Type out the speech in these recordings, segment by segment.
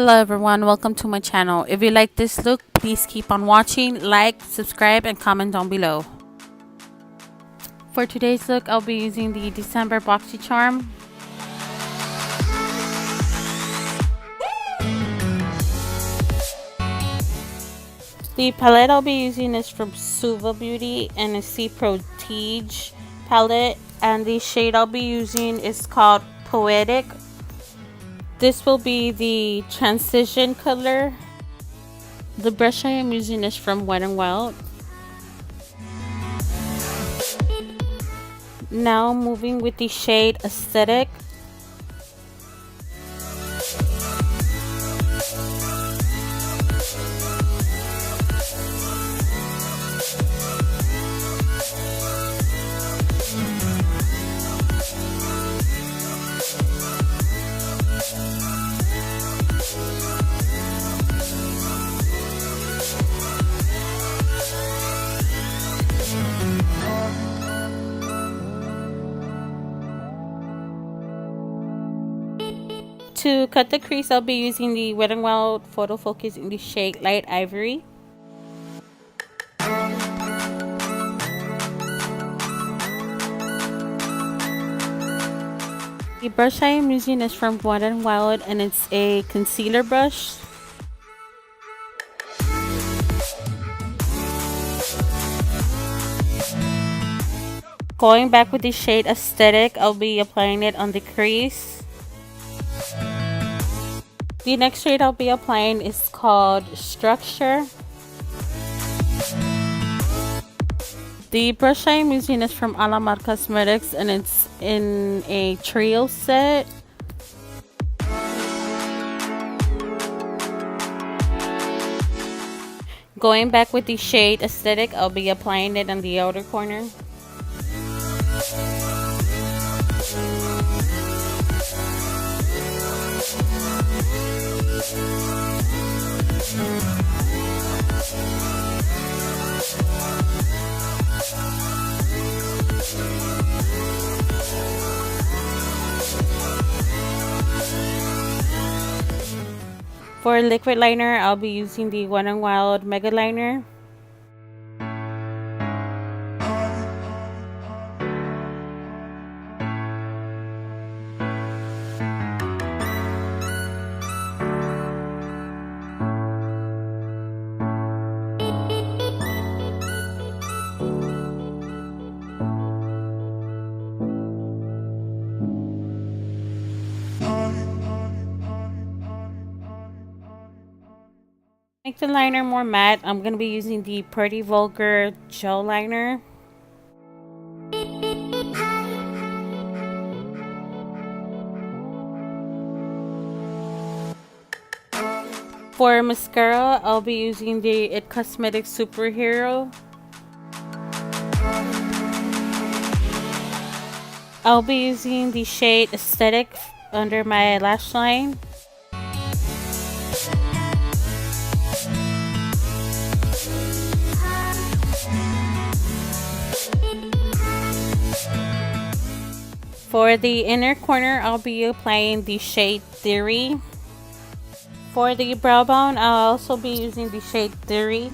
Hello everyone, welcome to my channel. If you like this look, please keep on watching, like, subscribe, and comment down below. For today's look, I'll be using the December Boxycharm. The palette I'll be using is from Suva Beauty and it's the Protige palette, and the shade I'll be using is called Poetic. This will be the transition color. The brush I am using is from Wet n Wild. Now moving with the shade Aesthetic. To cut the crease, I'll be using the Wet n Wild Photo Focus in the shade Light Ivory. The brush I am using is from Wet n Wild and it's a concealer brush. Going back with the shade Aesthetic, I'll be applying it on the crease. The next shade I'll be applying is called Structure. The brush I'm using is from Alamar Cosmetics and it's in a trio set. Going back with the shade Aesthetic, I'll be applying it on the outer corner. For liquid liner, I'll be using the Wet n Wild Megaliner. Make the liner more matte, I'm going to be using the Pretty Vulgar Gel Liner. For mascara, I'll be using the It Cosmetics Superhero. I'll be using the shade Aesthetic under my lash line. For the inner corner, I'll be applying the shade Theory. For the brow bone, I'll also be using the shade Theory.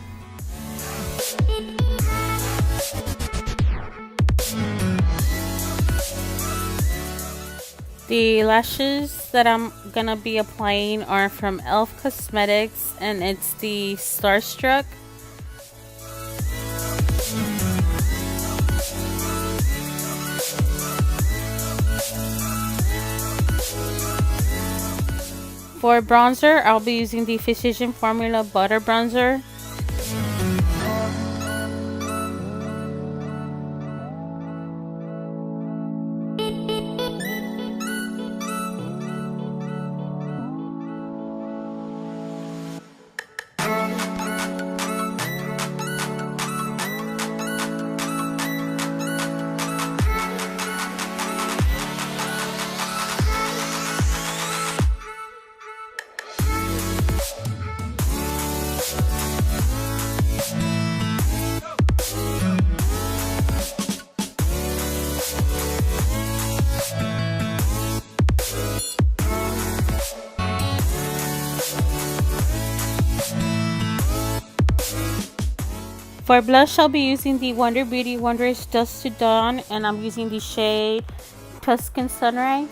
The lashes that I'm gonna be applying are from e.l.f. Cosmetics and it's the StarStruck. For bronzer, I'll be using the Physician Formula Butter Bronzer. For blush, I'll be using the Wonder Beauty Wondrous Dusk to Dawn, and I'm using the shade Tuscan Sunrise.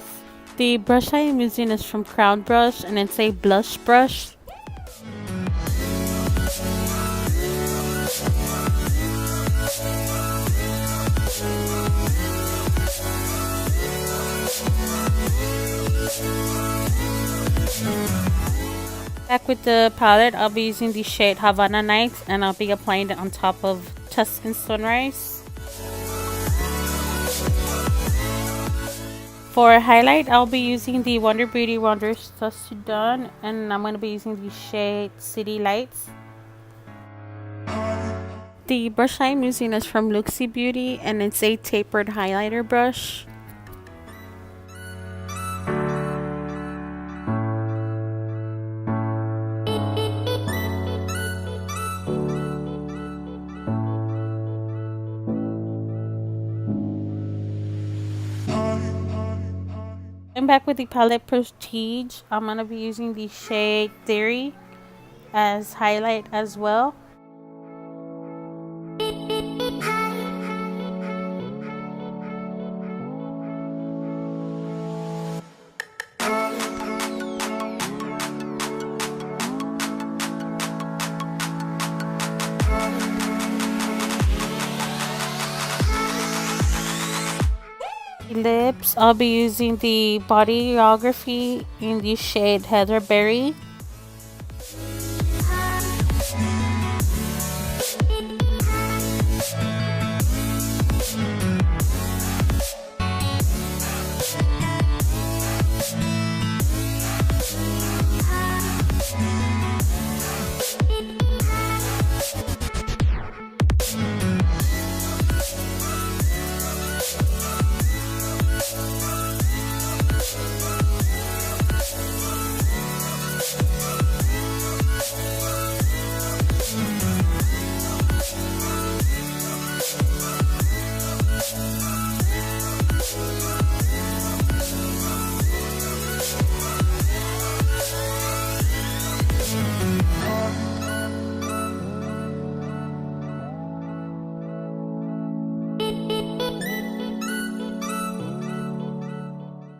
The brush I am using is from Crown Brush, and it's a blush brush. Back with the palette, I'll be using the shade Havana Nights, and I'll be applying it on top of Tuscan Sunrise. For highlight, I'll be using the Wonder Beauty Wondrous Dusk to Dawn, and I'm going to be using the shade City Lights. The brush I'm using is from Luxie Beauty, and it's a tapered highlighter brush. I'm back with the palette Prestige. I'm going to be using the shade Theory as highlight as well. Lips, I'll be using the Bodyography in the shade Heather Berry.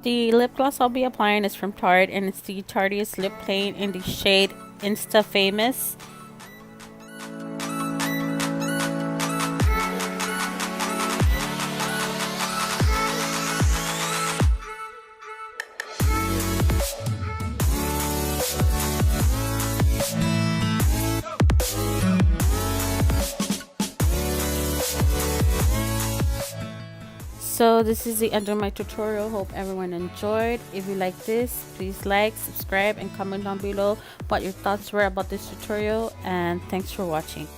The lip gloss I'll be applying is from Tarte, and it's the Tarteist Lip Plane in the shade Insta Famous. So this is the end of my tutorial. Hope everyone enjoyed. If you like this, please like, subscribe, and comment down below what your thoughts were about this tutorial, and thanks for watching.